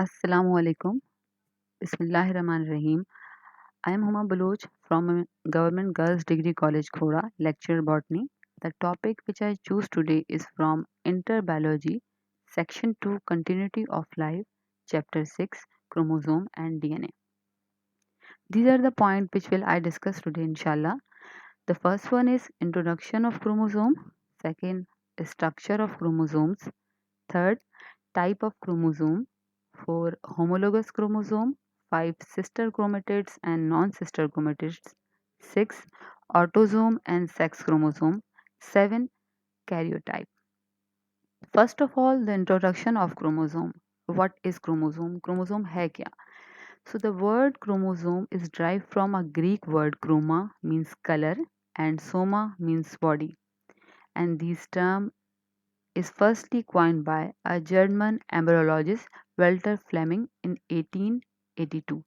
Assalamualaikum. Bismillahirrahmanirrahim. I am Huma Baloch from Government Girls Degree College Khoda, lecturer botany. The topic which I choose today is from Interbiology, Section 2, Continuity of Life, Chapter 6, Chromosome and DNA. These are the points which will I discuss today, inshallah. The first one is introduction of chromosome. Second, structure of chromosomes. Third, type of chromosome. 4. Homologous chromosome. 5. Sister chromatids and non-sister chromatids. 6. Autosome and sex chromosome. 7. Karyotype. First of all, the introduction of chromosome. What is chromosome? Chromosome है क्या? So the word chromosome is derived from a Greek word chroma means color and soma means body. And this term is firstly coined by a German embryologist Walter Fleming in 1882.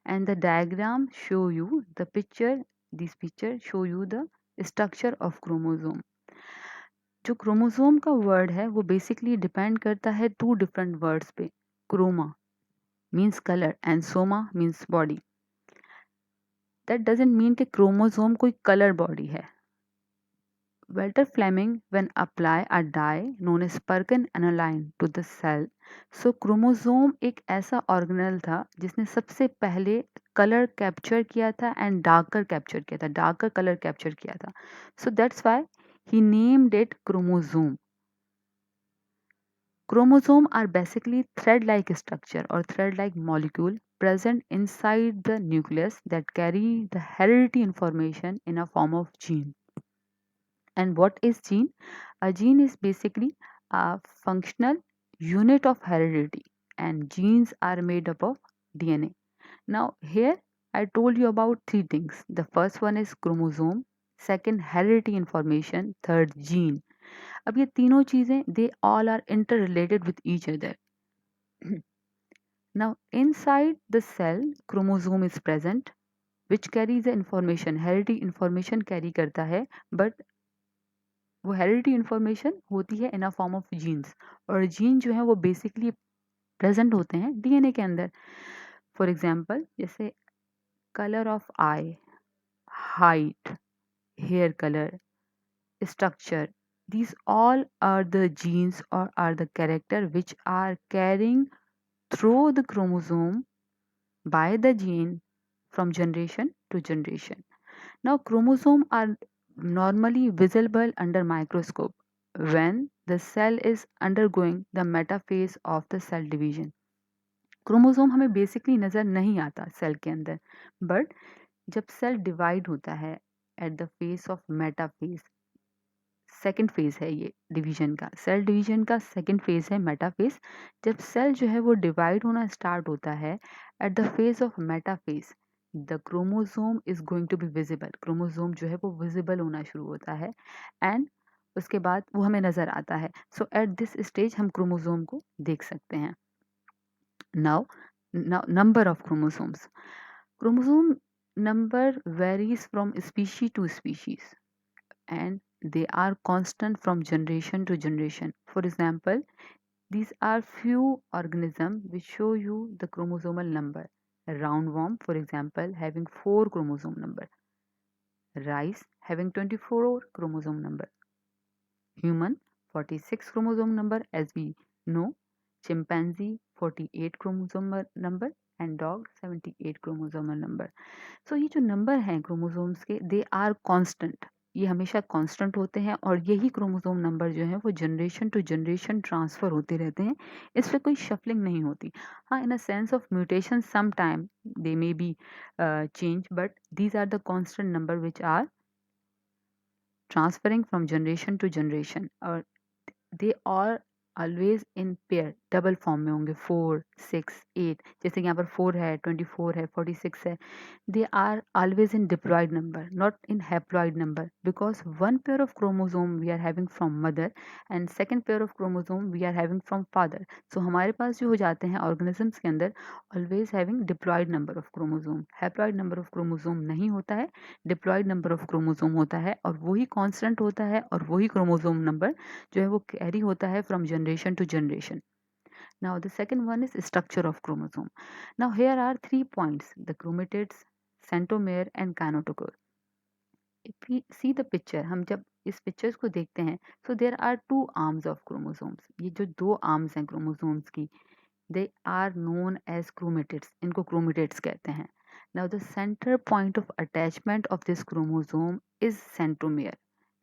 And the diagram show you the picture, this picture show you the structure of chromosome. जो chromosome का word है वो basically depend करता है two different words पे. Chroma means colour and soma means body. That doesn't mean कि chromosome कोई colour body है. Walter Fleming when apply a dye known as Perkin aniline to the cell. So chromosome एक ऐसा organelle था जिसने सबसे पहले कलर कैप्चर किया था एंड डार्कर कैप्चर किया था, डार्कर कलर कैप्चर किया था. So that's why he named it chromosome. Chromosome are basically thread-like structure or thread-like molecule present inside the nucleus that carry the heredity information in a form of gene. And what is gene? A gene is basically a functional unit of heredity, and genes are made up of DNA. Now, here I told you about three things. The first one is chromosome, second heredity information, third gene. अब ये तीनों चीजें they all are interrelated with each other. Now, inside the cell, chromosome is present, which carries the information. Heredity information carry करता है, but वो heredity information होती है इन a form of jeans. और जीन जो है वो बेसिकली प्रेजेंट होते हैं डीएनए के अंदर. फॉर एग्जांपल जैसे colour of eye, height, hair colour, structure, these all are the genes or are the character which are carrying through the chromosome by the gene from generation to generation. Now chromosome are normally visible under microscope when the cell is undergoing the metaphase of the cell division. Chromosome हमें basically नज़र नहीं आता cell के अंदर, but जब cell divide होता है at the phase of metaphase, second phase है ये डिवीजन का, सेल डिवीजन का सेकेंड फेज है मेटाफेज. जब सेल जो है वो डिवाइड होना स्टार्ट होता है at the phase of metaphase, the chromosome is going to be visible. Chromosome जो है वो विजिबल होना शुरू होता है एंड उसके बाद वो हमें नज़र आता है. सो एट दिस स्टेज हम क्रोमोसोम को देख सकते हैं. Now number of chromosomes. Chromosome number varies from species to species and they are constant from generation to generation. For example, these are few organisms which show you the chromosomal number. A roundworm, for example, having 4 chromosome number. Rice having 24 chromosome number. Human 46 chromosome number as we know. Chimpanzee 48 chromosome number and dog 78 chromosome number. So ये जो number हैं chromosomes के they are constant, ये हमेशा constant होते हैं और यही क्रोमोसोम नंबर जो है वो जनरेशन टू जनरेशन ट्रांसफ़र होते रहते हैं. इस पर कोई शफलिंग नहीं होती. हाँ, in a sense of mutation some time they may be change, but these are the constant number which are transferring from generation to generation. और they are always in pair, double form में होंगे 4, 6, 8. जैसे कि यहाँ पर 4 है, 24 है, 46 है. They are always in diploid number, not in haploid number, because one pair of chromosome we are having from mother and second pair of chromosome we are having from father. So हमारे पास जो हो जाते हैं organisms के अंदर always having diploid number of chromosome. Haploid number of chromosome नहीं होता है, डिप्लॉयड नंबर ऑफ क्रोमोसोम होता है और वही कॉन्स्टेंट होता है और वही क्रोमोसोम नंबर जो है वो कैरी होता है from generation to generation. Now the second one is structure of chromosome. Now here are 3 points: the chromatids, centromere and kinetochore. If we see the picture, हम जब इस पिक्चर्स को देखते हैं, so there are two arms of chromosomes. ये जो दो arms हैं chromosomes की, they are known as chromatids. इनको chromatids कहते हैं. Now the center point of attachment of this chromosome is centromere.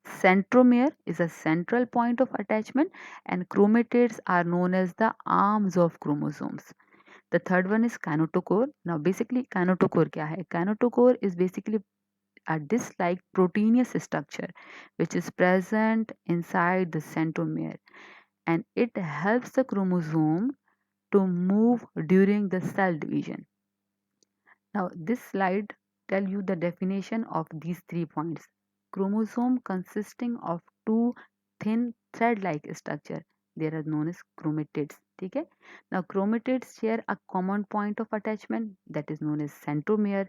Centromere is a central point of attachment and chromatids are known as the arms of chromosomes. The third one is kinetochore. Now basically kinetochore क्या है? Kinetochore is basically a disc-like proteinous structure which is present inside the centromere, and it helps the chromosome to move during the cell division. Now this slide tell you the definition of these 3 points. Chromosome consisting of two thin thread-like structure, they are known as chromatids. ठीक है? Now chromatids share a common point of attachment that is known as centromere,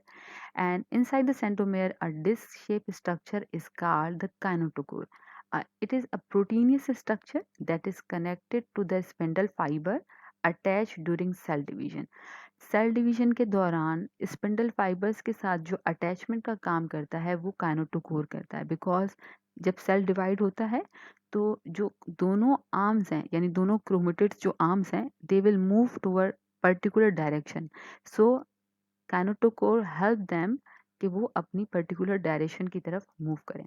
and inside the centromere a disc-shaped structure is called the kinetochore. It is a proteinous structure that is connected to the spindle fiber attached during cell division. Cell division के दौरान spindle fibres के साथ जो attachment का काम करता है वो काइनेटोकोर करता है, बिकॉज जब सेल डिवाइड होता है तो जो दोनों आर्म्स हैं यानी दोनों क्रोमेटिड्स जो आर्म्स हैं they will move toward particular direction. So kinetochore help them कि वो अपनी पर्टिकुलर डायरेक्शन की तरफ मूव करें.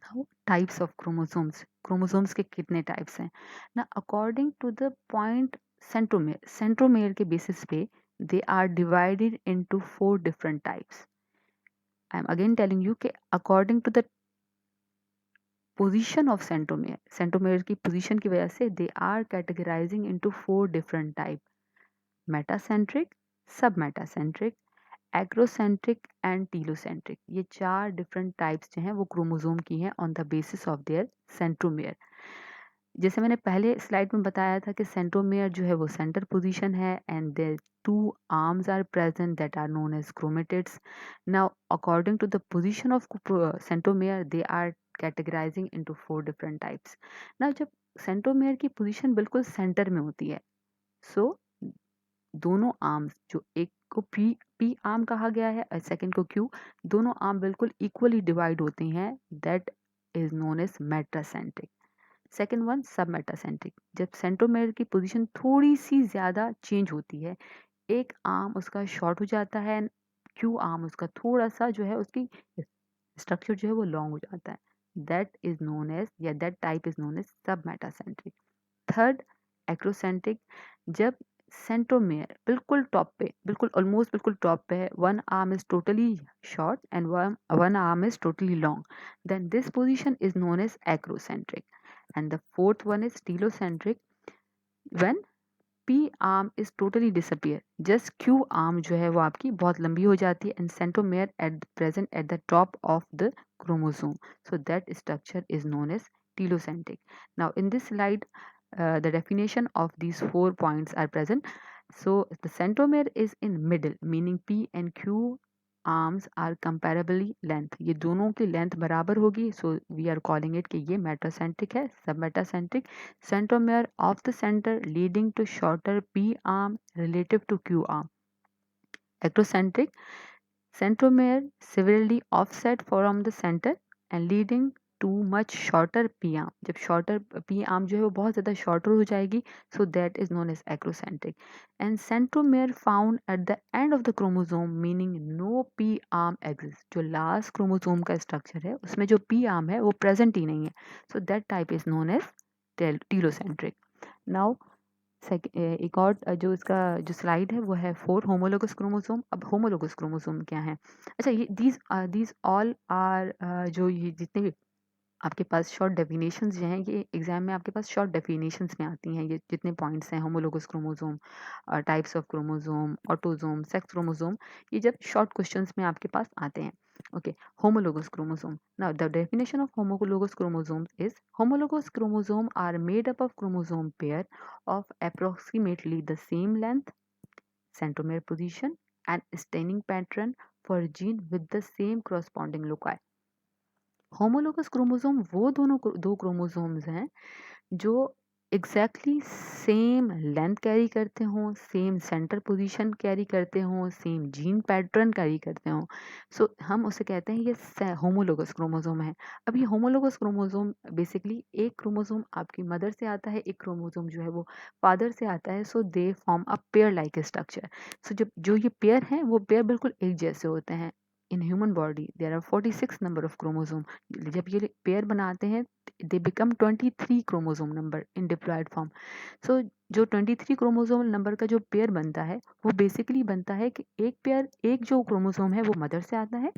Now, types of chromosomes. Chromosomes के कितने types हैं? Now, according to the point centromere के basis पे they are divided into 4 different types. I am again telling you कि according to the position of centromere की position की वजह से they are categorizing into 4 different types: metacentric, submetacentric, acrocentric and telocentric. ये 4 different types जो हैं वो chromosome की हैं on the basis of their centromere. जैसे मैंने पहले स्लाइड में बताया था कि सेंट्रोमियर जो है वो सेंटर पोजीशन है and there 2 arms are present that are known as chromatids. Now according to the position of centromere they are categorising into 4 different types. Now जब सेंट्रोमियर की पोजीशन बिल्कुल सेंटर में होती है, सो दोनों आर्म्स, जो एक को पी आर्म कहा गया है और सेकंड को क्यू, दोनों आर्म बिल्कुल इक्वली डिवाइड होते हैं, that is known as metacentric. Second one sub metacentric. जब सेंट्रोमेयर की पोजीशन थोड़ी सी ज्यादा चेंज होती है, एक आर्म उसका शॉर्ट हो जाता है, क्यू आर्म उसका थोड़ा सा जो है उसकी स्ट्रक्चर जो है वो लॉन्ग हो जाता है, दैट इज नोन एज या that type is known as sub metacentric. Third acrocentric. जब सेंट्रोमेयर बिल्कुल टॉप पे, बिल्कुल ऑलमोस्ट बिल्कुल टॉप पे है, one arm is totally short and one arm is totally long, then this position is known as acrocentric. And the fourth one is telocentric. When P arm is totally disappear, just Q arm जो है वो आपकी बहुत लंबी हो जाती है and centromere at present at the top of the chromosome, so that structure is known as telocentric. Now in this slide the definition of these 4 points are present. So the centromere is in middle, meaning P and Q arms are comparably length, ये दोनों की length बराबर होगी, so we are calling it कि ये metacentric है. submetacentric, centromere of the center leading to shorter P arm relative to Q arm. Ectocentric, centromere severely offset from the center and leading to much shorter P arm. जब shorter P arm जो है वो बहुत ज़्यादा shorter हो जाएगी, so that is known as acrocentric. And centromere found at the end of the chromosome, meaning no P arm exists. जो last chromosome का structure है उसमें जो P arm है वो present ही नहीं है, so that type is known as telocentric. Now एक और जो इसका जो स्लाइड है वो है 4 होमोलोगस क्रोमोसोम. अब होमोलोगस क्रोमोसोम क्या है? अच्छा, ये दीज ऑल आर जो ये जितने भी आपके पास शॉर्ट डेफिनेशंस जो हैं, ये एग्जाम में आपके पास शॉर्ट डेफिनेशंस में आती हैं. ये जितने पॉइंट्स हैं, homologous chromosome, types of chromosome, autosome, sex chromosome, ये जब शॉर्ट क्वेश्चंस में आपके पास आते हैं. Okay, homologous chromosome. Now, the definition of homologous chromosomes is homologous chromosome are made up of chromosome pair of approximately the same length, centromere position, and staining pattern for gene with the same corresponding loci. Homologous chromosome वो दो chromosomes हैं जो exactly same length carry करते हों, same centre position carry करते हों, same gene pattern carry करते हों, सो हम उसे कहते हैं ये होमोलोगस क्रोमोसोम है। अब ये होमोलोगस क्रोमोसोम बेसिकली एक क्रोमोसोम आपकी मदर से आता है, एक क्रोमोसोम जो है वो फादर से आता है, so they form a pair like structure. So जब जो ये पेयर हैं वो पेयर बिल्कुल एक जैसे होते हैं। In human body there are 46 number of chromosome. जब ये पेयर बनाते हैं they become 23 chromosome number in diploid form. So जो 23 क्रोमोसोम नंबर का जो पेयर बनता है वो बेसिकली बनता है कि एक पेयर, एक जो क्रोमोसोम है वो मदर से आता है,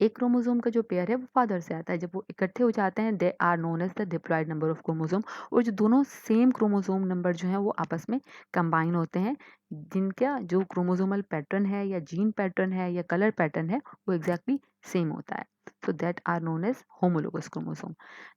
एक क्रोमोसोम का जो पेयर है वो फादर से आता है। जब वो इकट्ठे हो जाते हैं they are known as the diploid number of chromosome. और जो दोनों सेम क्रोमोसोम नंबर जो है वो आपस में कंबाइन होते हैं, जिनका जो क्रोमोसोमल पैटर्न है या जीन पैटर्न है या कलर पैटर्न है वो एग्जैक्टली सेम होता है। So that are known as homologous chromosome.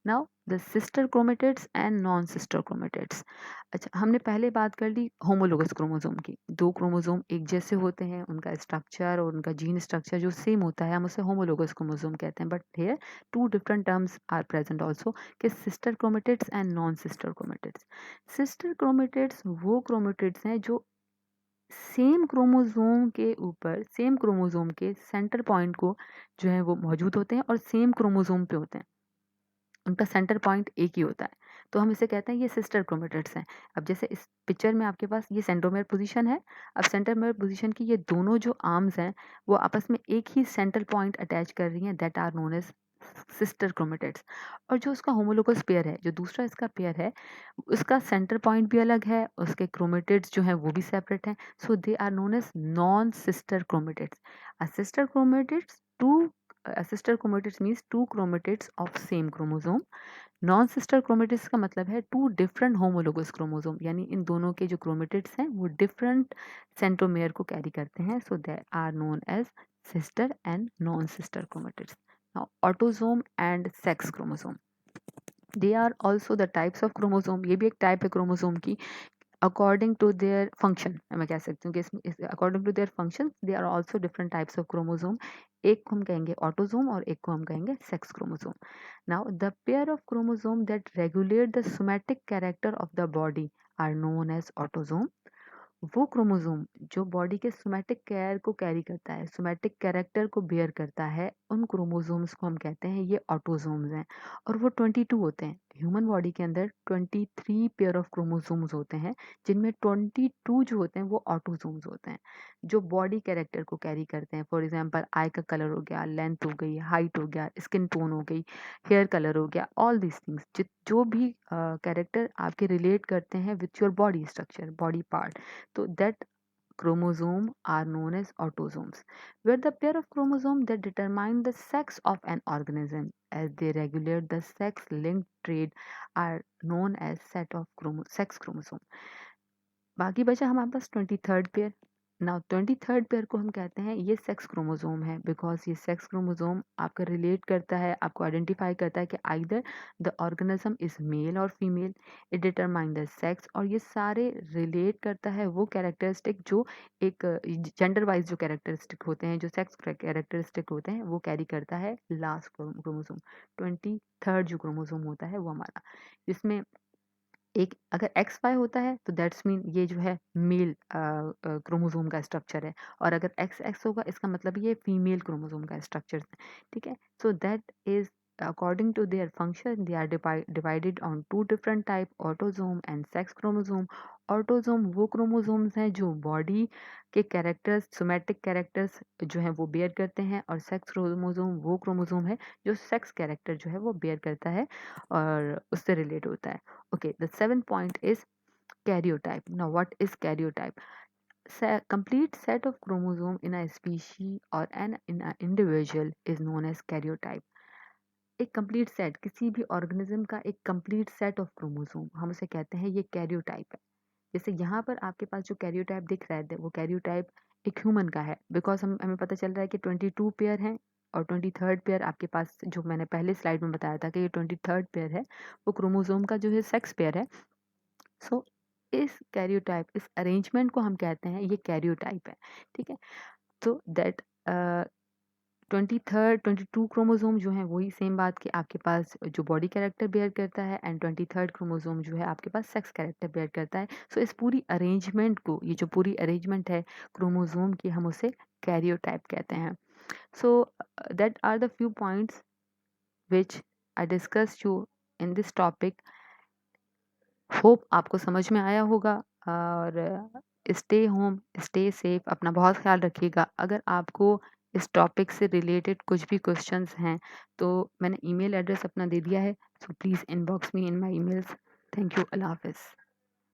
Now the sister chromatids and non sister chromatids. अच्छा, हमने पहले बात कर ली होमोलोगस क्रोमोसोम की। दो क्रोमोसोम एक जैसे होते हैं, उनका स्ट्रक्चर और उनका जीन स्ट्रक्चर जो सेम होता है, हम उसे होमोलोगस क्रोमोसोम कहते हैं। But here two different terms are present also, कि sister chromatids and non sister chromatids. Sister chromatids वो क्रोमेटिड्स हैं जो सेम क्रोमोसोम के ऊपर, सेम क्रोमोसोम के सेंटर पॉइंट को जो है वो मौजूद होते हैं और सेम क्रोमोसोम पे होते हैं, उनका सेंटर पॉइंट एक ही होता है। तो हम इसे कहते हैं ये सिस्टर क्रोमेटिड्स हैं। अब जैसे इस पिक्चर में आपके पास ये सेंट्रोमेयर पोजीशन है। अब सेंट्रोमेयर पोजीशन की ये दोनों जो आर्म्स हैं वो आपस में एक ही सेंट्रल पॉइंट अटैच कर रही हैं, that are known as sister chromatids. और जो उसका होमोलोगस पेयर है, जो दूसरा इसका पेयर है, उसका सेंटर पॉइंट भी अलग है, उसके क्रोमेटिड्स जो हैं वो भी सेपरेट हैं। So they are known as non sister chromatids. A sister chromatids to sister chromatids means two chromatids of same chromosome. Non sister chromatids का मतलब है टू डिफरेंट होमोलोगस क्रोमोसोम, यानी इन दोनों के जो क्रोमेटिड्स हैं वो डिफरेंट सेंट्रोमेयर को कैरी करते हैं। So they are known as sister and non sister chromatids. Now autosome and sex chromosome, they are also the types of chromosome. ये भी एक टाइप है क्रोमोसोम की। अकॉर्डिंग टू देयर फंक्शन, मैं कह सकती हूँ कि इसमें according to their function they are also different types of chromosome. एक को हम कहेंगे ऑटोसोम और एक को हम कहेंगे sex chromosome. Now the pair of chromosome that regulate the somatic character of the body are known as autosome. वो क्रोमोसोम जो बॉडी के सोमैटिक केयर को कैरी करता है, सोमैटिक कैरेक्टर को बेयर करता है, उन क्रोमोसोम्स को हम कहते हैं ये ऑटोसोम्स हैं। और वो 22 होते हैं। ह्यूमन बॉडी के अंदर 23 पेयर ऑफ क्रोमोसोम्स होते हैं, जिनमें 22 जो होते हैं वो ऑटोसोम्स होते हैं, जो बॉडी कैरेक्टर को कैरी करते हैं। फॉर एग्जाम्पल आई का कलर हो गया, लेंथ हो गई, हाइट हो गया, स्किन टोन हो गई, हेयर कलर हो गया, ऑल दीज थिंग्स जो भी कैरेक्टर आपके रिलेट करते हैं with your body structure, body part, so that chromosome are known as autosomes, where the pair of chromosome that determine the sex of an organism as they regulate the sex linked trait are known as set of sex chromosome। बाकी बचा हमारे पास 23rd pair. Now 23rd pair को हम कहते हैं ये sex chromosome है, बिकॉज ये सेक्स क्रोमोसोम आपका रिलेट करता है, आपको आइडेंटिफाई करता है कि either the organism is male और female. It determine the sex, और ये सारे रिलेट करता है वो कैरेक्टरिस्टिक जो एक जेंडर वाइज जो कैरेक्टरिस्टिक होते हैं, जो सेक्स कैरेक्टरिस्टिक होते हैं, वो कैरी करता है लास्ट क्रोमोसोम। 23rd जो क्रोमोसोम होता है वो हमारा, जिसमें एक अगर एक्स वाई होता है तो दैट्स मीन ये जो है मेल क्रोमोसोम का स्ट्रक्चर है, और अगर एक्स एक्स होगा इसका मतलब ये फीमेल क्रोमोसोम का स्ट्रक्चर है। ठीक है, so that is according to their function they are divided on two different type, autosome and sex chromosome। Autosome वो क्रोमोसोम्स हैं जो बॉडी के कैरेक्टर्स, सोमैटिक कैरेक्टर्स जो हैं वो बेयर करते हैं, और सेक्स क्रोमोसोम वो क्रोमोसोम है जो सेक्स कैरेक्टर जो है वो बेयर करता है और उससे रिलेट होता है। Okay, the seventh point is karyotype. Now, what is karyotype? Complete set of chromosome in a species or in an individual is known as karyotype। एक कंप्लीट सेट, किसी भी ऑर्गेनिज्म का एक कंप्लीट सेट ऑफ क्रोमोसोम, हम उसे कहते हैं ये कैरियोटाइप है। जैसे यहाँ पर आपके पास जो कैरियोटाइप दिख रहा है वो कैरियोटाइप एक ह्यूमन का है, बिकॉज हमें पता चल रहा है कि 22 पेयर हैं, और 23rd पेयर आपके पास जो मैंने पहले स्लाइड में बताया था कि ये 23rd पेयर है, वो क्रोमोसोम का जो है सेक्स पेयर है। सो इस कैरियोटाइप, इस अरेंजमेंट को हम कहते हैं ये कैरियोटाइप है। ठीक है, तो दैट 22 क्रोमोसोम जो है वही सेम बात कि आपके पास जो बॉडी कैरेक्टर बेयर करता है, एंड 23rd क्रोमोसोम जो है आपके पास सेक्स कैरेक्टर बेयर करता है। सो इस पूरी अरेंजमेंट को, ये जो पूरी अरेंजमेंट है क्रोमोसोम की, हम उसे कैरियोटाइप कहते हैं। So that are the few points which I discussed you in this topic. Hope आपको समझ में आया होगा, और स्टे होम, स्टे सेफ, अपना बहुत ख्याल रखिएगा। अगर आपको इस टॉपिक से रिलेटेड कुछ भी क्वेश्चंस हैं तो मैंने ईमेल एड्रेस अपना दे दिया है, सो please inbox me in my emails. Thank you. अल्लाह हाफ़िज़।